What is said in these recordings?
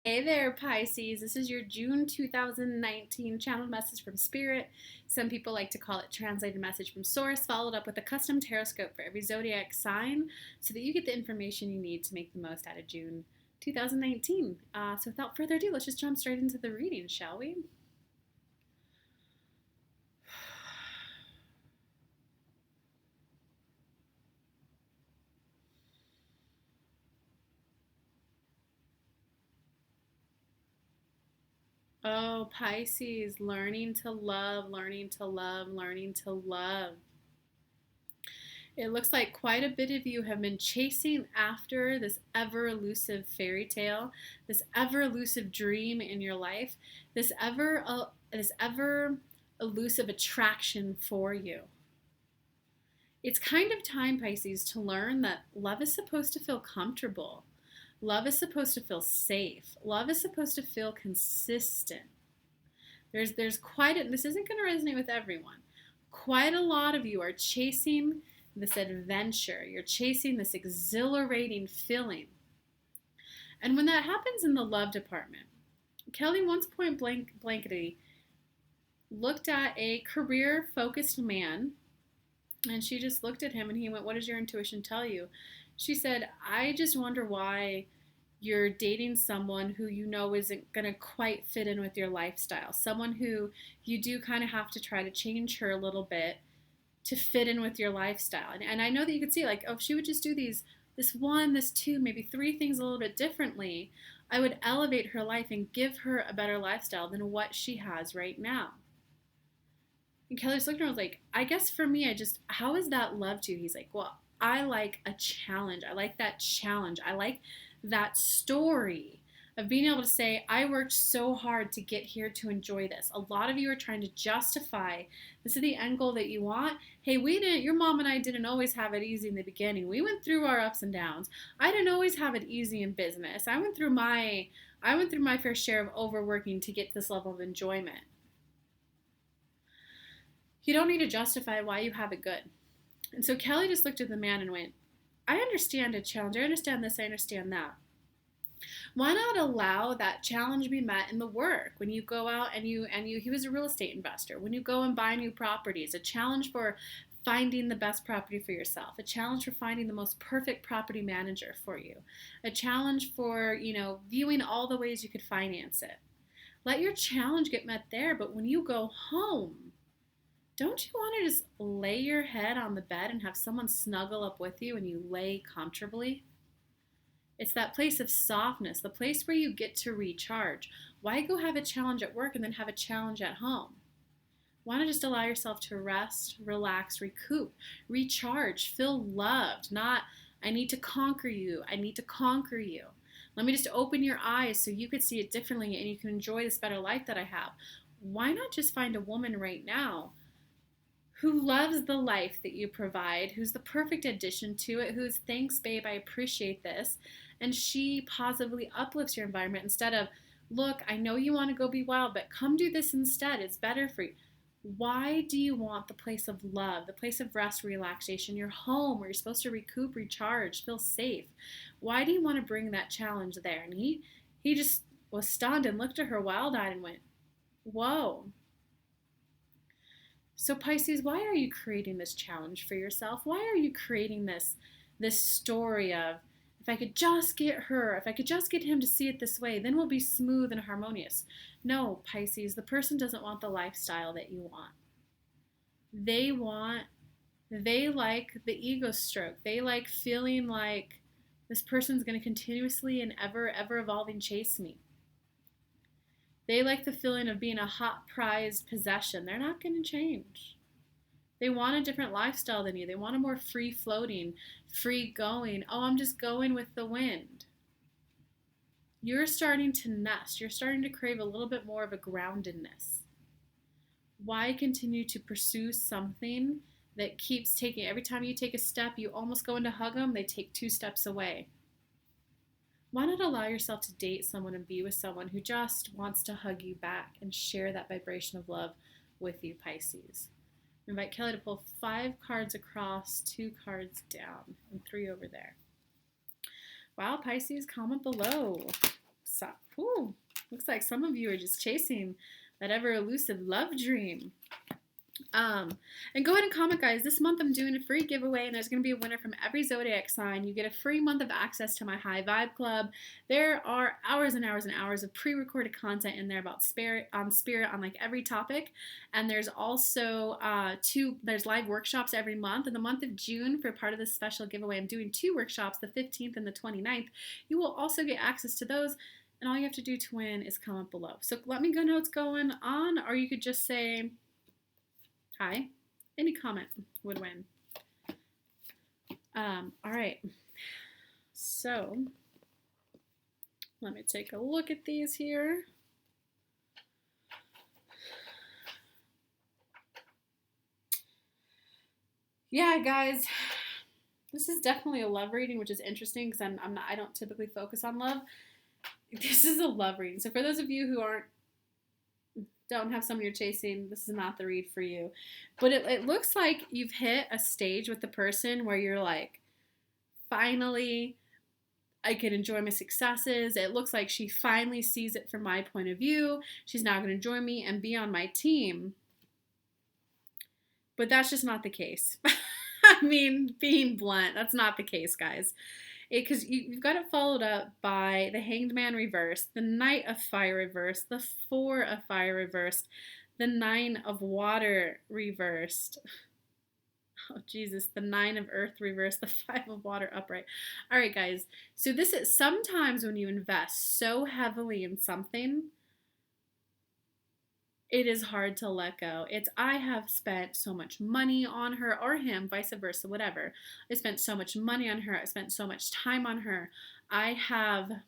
Hey there, Pisces. This is your June 2019 channeled message from Spirit. Some people like to call it translated message from Source, followed up with a custom horoscope for every zodiac sign so that you get the information you need to make the most out of June 2019. So without further ado, let's just jump straight into the reading, shall we? Oh, Pisces, learning to love, learning to love, learning to love. It looks like quite a bit of you have been chasing after this ever elusive fairy tale, this ever elusive dream in your life, this ever elusive attraction for you. It's kind of time, Pisces, to learn that love is supposed to feel comfortable. Love is supposed to feel safe. Love is supposed to feel consistent. There's quite a, this isn't going to resonate with everyone. Quite a lot of you are chasing this adventure. You're chasing this exhilarating feeling. And when that happens in the love department, Kelly once point blankety looked at a career-focused man, and she just looked at him and he went, "What does your intuition tell you?" She said, "I just wonder why you're dating someone who you know isn't going to quite fit in with your lifestyle. Someone who you do kind of have to try to change her a little bit to fit in with your lifestyle." And I know that you could see, like, oh, if she would just do this one, this two, maybe three things a little bit differently, I would elevate her life and give her a better lifestyle than what she has right now. And Kelly just looked at her and was like, "I guess for me, how is that love to you?" He's like, "Well, I like a challenge. I like that challenge. I like that story of being able to say, I worked so hard to get here to enjoy this." A lot of you are trying to justify this is the end goal that you want. Hey, your mom and I didn't always have it easy in the beginning. We went through our ups and downs. I didn't always have it easy in business. I went through my fair share of overworking to get this level of enjoyment. You don't need to justify why you have it good. And so Kelly just looked at the man and went, "I understand a challenge. I understand this. I understand that. Why not allow that challenge be met in the work? When you go out and he was a real estate investor. When you go and buy new properties, a challenge for finding the best property for yourself, a challenge for finding the most perfect property manager for you, a challenge for, viewing all the ways you could finance it. Let your challenge get met there, but when you go home, don't you want to just lay your head on the bed and have someone snuggle up with you and you lay comfortably? It's that place of softness, the place where you get to recharge. Why go have a challenge at work and then have a challenge at home? Why not just allow yourself to rest, relax, recoup, recharge, feel loved, not, I need to conquer you, I need to conquer you. Let me just open your eyes so you could see it differently and you can enjoy this better life that I have. Why not just find a woman right now who loves the life that you provide, who's the perfect addition to it, who's, "Thanks, babe, I appreciate this," and she positively uplifts your environment instead of, "Look, I know you want to go be wild, but come do this instead. It's better for you." Why do you want the place of love, the place of rest, relaxation, your home where you're supposed to recoup, recharge, feel safe? Why do you want to bring that challenge there? And he just was stunned and looked at her wild-eyed and went, "Whoa." So Pisces, why are you creating this challenge for yourself? Why are you creating this story of, if I could just get her, if I could just get him to see it this way, then we'll be smooth and harmonious? No, Pisces, the person doesn't want the lifestyle that you want. They like the ego stroke. They like feeling like this person's going to continuously and ever evolving chase me. They like the feeling of being a hot prized possession. They're not going to change. They want a different lifestyle than you. They want a more free floating, free going. Oh, I'm just going with the wind. You're starting to nest. You're starting to crave a little bit more of a groundedness. Why continue to pursue something that keeps taking, every time you take a step, you almost go in to hug them, they take 2 steps away? Why not allow yourself to date someone and be with someone who just wants to hug you back and share that vibration of love with you, Pisces? I invite Kelly to pull 5 cards across, 2 cards down, and 3 over there. Wow, Pisces, comment below. Whew, looks like some of you are just chasing that ever elusive love dream. And go ahead and comment, guys. This month I'm doing a free giveaway, and there's going to be a winner from every zodiac sign. You get a free month of access to my High Vibe Club. There are hours and hours and hours of pre-recorded content in there about spirit on like every topic. And there's also there's live workshops every month. In the month of June, for part of this special giveaway, I'm doing 2 workshops, the 15th and the 29th. You will also get access to those. And all you have to do to win is comment below. So let me know what's going on, or you could just say hi. Any comment would win. All right. So let me take a look at these here. Yeah, guys, this is definitely a love reading, which is interesting because I don't typically focus on love. This is a love reading. So for those of you who don't have someone you're chasing, this is not the read for you. But it looks like you've hit a stage with the person where you're like, finally, I can enjoy my successes. It looks like she finally sees it from my point of view. She's now going to join me and be on my team. But that's just not the case. I mean, being blunt, that's not the case, guys. Because you've got it followed up by the Hanged Man reversed, the Knight of Fire reversed, the 4 of Fire reversed, the 9 of Water reversed. Oh, Jesus, the 9 of Earth reversed, the 5 of Water upright. All right, guys. So this is sometimes when you invest so heavily in something, it is hard to let go. I have spent so much money on her, or him, vice versa, whatever. I spent so much money on her. I spent so much time on her. I have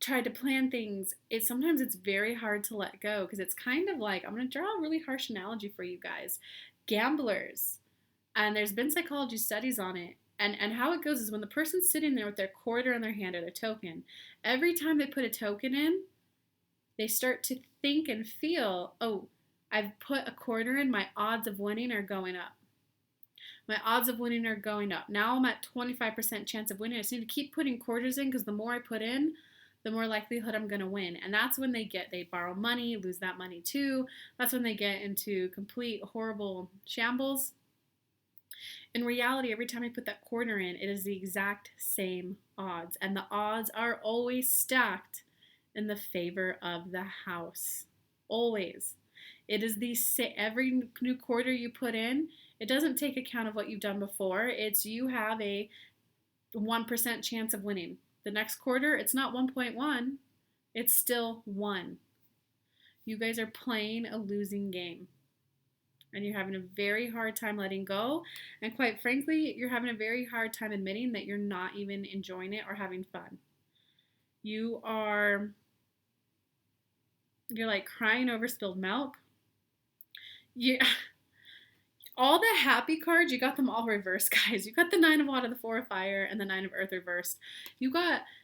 tried to plan things. Sometimes it's very hard to let go because it's kind of like, I'm going to draw a really harsh analogy for you guys. Gamblers. And there's been psychology studies on it. And how it goes is when the person's sitting there with their quarter in their hand or their token, every time they put a token in, they start to think and feel, oh, I've put a quarter in, my odds of winning are going up. My odds of winning are going up. Now I'm at 25% chance of winning. I just need to keep putting quarters in because the more I put in, the more likelihood I'm going to win. And that's when they borrow money, lose that money too. That's when they get into complete horrible shambles. In reality, every time I put that quarter in, it is the exact same odds. And the odds are always stacked in the favor of the house. Always. It is every new quarter you put in, it doesn't take account of what you've done before. It's you have a 1% chance of winning. The next quarter, it's not 1.1. It's still 1. You guys are playing a losing game. And you're having a very hard time letting go. And quite frankly, you're having a very hard time admitting that you're not even enjoying it or having fun. You're like crying over spilled milk. All the happy cards, you got them all reversed, guys. You got the 9 of Water, the 4 of Fire, and the 9 of Earth reversed.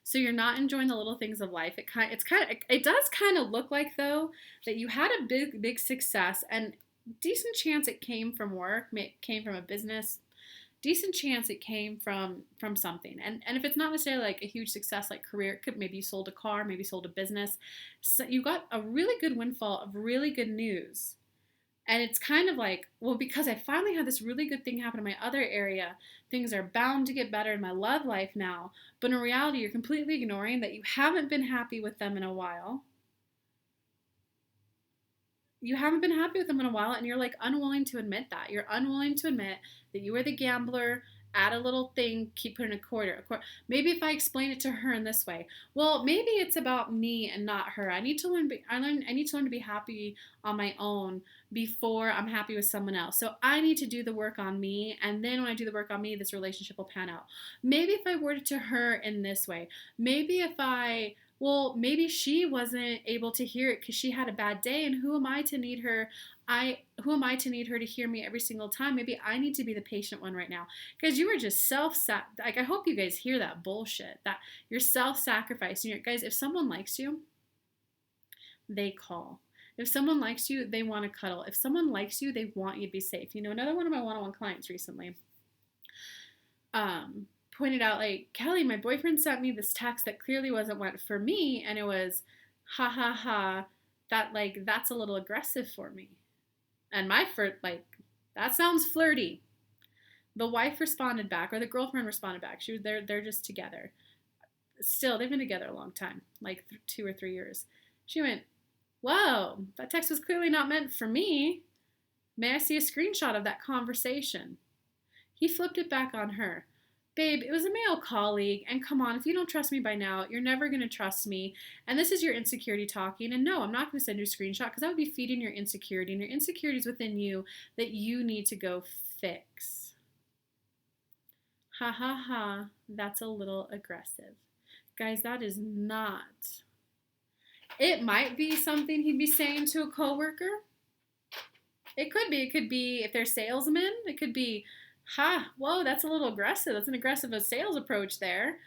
So you're not enjoying the little things of life. It does kind of look like, though, that you had a big success, and decent chance it came from work, came from a business. Decent chance it came from something. And if it's not necessarily like a huge success like career, maybe you sold a car, maybe you sold a business. So you got a really good windfall of really good news. And it's kind of like, well, because I finally had this really good thing happen in my other area, things are bound to get better in my love life now. But in reality, you're completely ignoring that you haven't been happy with them in a while. You haven't been happy with them in a while, and you're like unwilling to admit that. You're unwilling to admit that you were the gambler, add a little thing, keep putting a quarter. Maybe if I explain it to her in this way, well, maybe it's about me and not her. I need to learn to be happy on my own before I'm happy with someone else. So I need to do the work on me, and then when I do the work on me, this relationship will pan out. Maybe if I worded to her in this way, maybe she wasn't able to hear it because she had a bad day, and who am I to need her? Who am I to need her to hear me every single time? Maybe I need to be the patient one right now. Because you are just I hope you guys hear that bullshit. That you're self-sacrificing. Guys, if someone likes you, they call. If someone likes you, they want to cuddle. If someone likes you, they want you to be safe. Another one of my one-on-one clients recently pointed out, like, Kelly, my boyfriend sent me this text that clearly wasn't meant for me, and it was, ha ha ha, that's a little aggressive for me. And my first, like, that sounds flirty. The wife responded back, or the girlfriend responded back. They're just together. Still, they've been together a long time, like 2 or 3 years. She went, whoa, that text was clearly not meant for me. May I see a screenshot of that conversation? He flipped it back on her. Babe, it was a male colleague, and come on, if you don't trust me by now, you're never going to trust me, and this is your insecurity talking, and no, I'm not going to send you a screenshot because that would be feeding your insecurity, and your insecurity is within you that you need to go fix. Ha ha ha, that's a little aggressive. Guys, that is not. It might be something he'd be saying to a coworker. It could be if they're salesmen. It could be, whoa, that's a little aggressive. That's an aggressive sales approach there.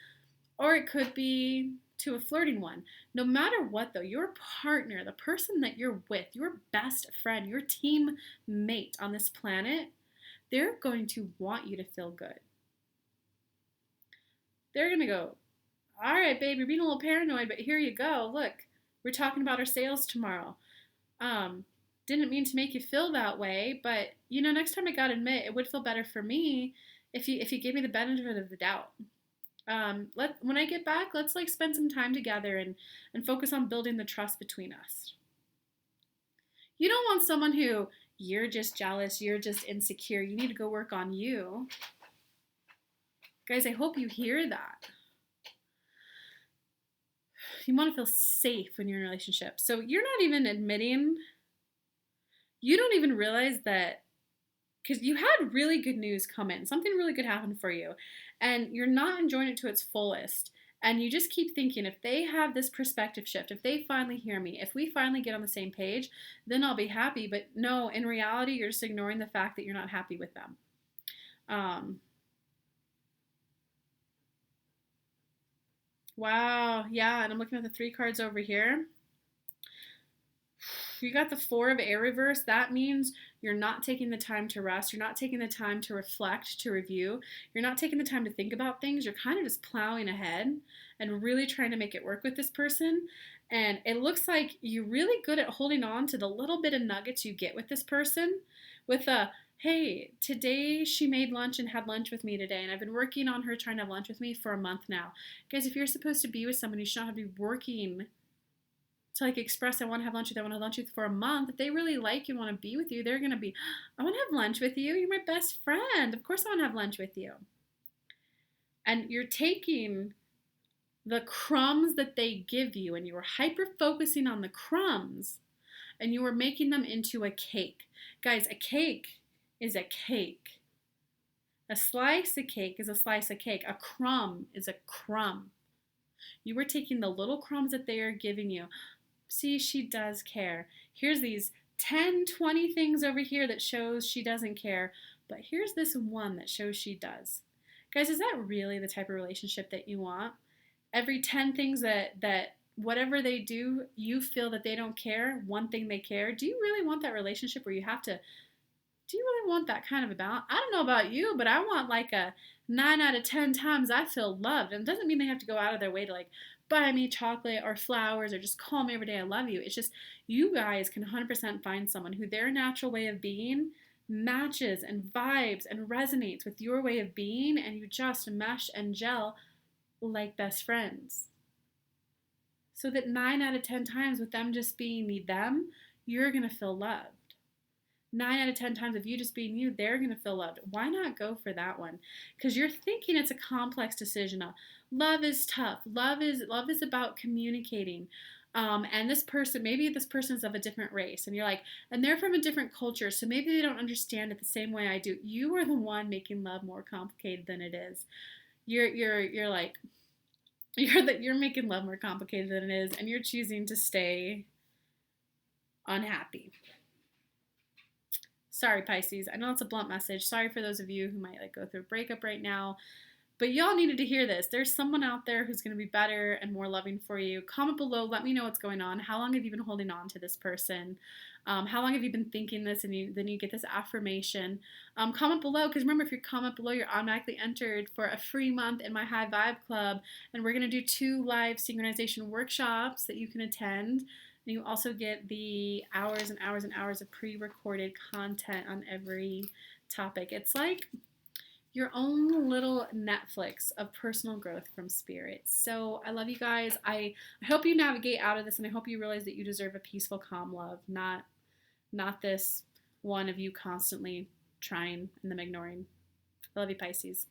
Or it could be to a flirting one. No matter what, though, your partner, the person that you're with, your best friend, your teammate on this planet, they're going to want you to feel good. They're going to go, all right, babe, you're being a little paranoid, but here you go. Look, we're talking about our sales tomorrow. Didn't mean to make you feel that way, but, next time I gotta admit, it would feel better for me if you gave me the benefit of the doubt. When I get back, let's spend some time together and focus on building the trust between us. You don't want someone who, you're just jealous, you're just insecure, you need to go work on you. Guys, I hope you hear that. You want to feel safe when you're in a relationship. So you're not even admitting, you don't even realize that, because you had really good news come in. Something really good happened for you. And you're not enjoying it to its fullest. And you just keep thinking, if they have this perspective shift, if they finally hear me, if we finally get on the same page, then I'll be happy. But no, in reality, you're just ignoring the fact that you're not happy with them. Wow, yeah, and I'm looking at the 3 cards over here. You got the 4 of air reverse. That means you're not taking the time to rest. You're not taking the time to reflect, to review. You're not taking the time to think about things. You're kind of just plowing ahead and really trying to make it work with this person. And it looks like you're really good at holding on to the little bit of nuggets you get with this person. With hey, today she made lunch and had lunch with me today, and I've been working on her trying to have lunch with me for a month now. Guys, if you're supposed to be with somebody, you should not have to be working to express, I want to have lunch with you, I want to have lunch with you for a month. If they really like you and want to be with you, they're going to be, I want to have lunch with you. You're my best friend. Of course I want to have lunch with you. And you're taking the crumbs that they give you, and you are hyper-focusing on the crumbs, and you are making them into a cake. Guys, a cake is a cake. A slice of cake is a slice of cake. A crumb is a crumb. You are taking the little crumbs that they are giving you. See, she does care. Here's these 10, 20 things over here that shows she doesn't care, but here's this one that shows she does. Guys, is that really the type of relationship that you want? Every 10 things that whatever they do, you feel that they don't care, one thing they care. Do you really want that relationship where you have to, do you really want that kind of a balance? I don't know about you, but I want a 9 out of 10 times I feel loved. And it doesn't mean they have to go out of their way to buy me chocolate or flowers or just call me every day I love you. It's just you guys can 100% find someone who their natural way of being matches and vibes and resonates with your way of being, and you just mesh and gel like best friends. So that 9 out of 10 times with them just being them, you're going to feel loved. 9 out of 10 times of you just being you, they're going to feel loved. Why not go for that one? Because you're thinking it's a complex decision. Love is tough. Love is about communicating. And this person, maybe this person is of a different race, and you're and they're from a different culture, so maybe they don't understand it the same way I do. You are the one making love more complicated than it is. You're making love more complicated than it is, and you're choosing to stay unhappy. Sorry, Pisces. I know it's a blunt message. Sorry for those of you who might go through a breakup right now. But y'all needed to hear this. There's someone out there who's going to be better and more loving for you. Comment below. Let me know what's going on. How long have you been holding on to this person? How long have you been thinking this, and then you get this affirmation? Comment below, because remember, if you comment below, you're automatically entered for a free month in my High Vibe Club, and we're going to do 2 live synchronization workshops that you can attend. And you also get the hours and hours and hours of pre-recorded content on every topic. It's like your own little Netflix of personal growth from spirit. So I love you guys. I hope you navigate out of this, and I hope you realize that you deserve a peaceful, calm love, not this one of you constantly trying and them ignoring. I love you, Pisces.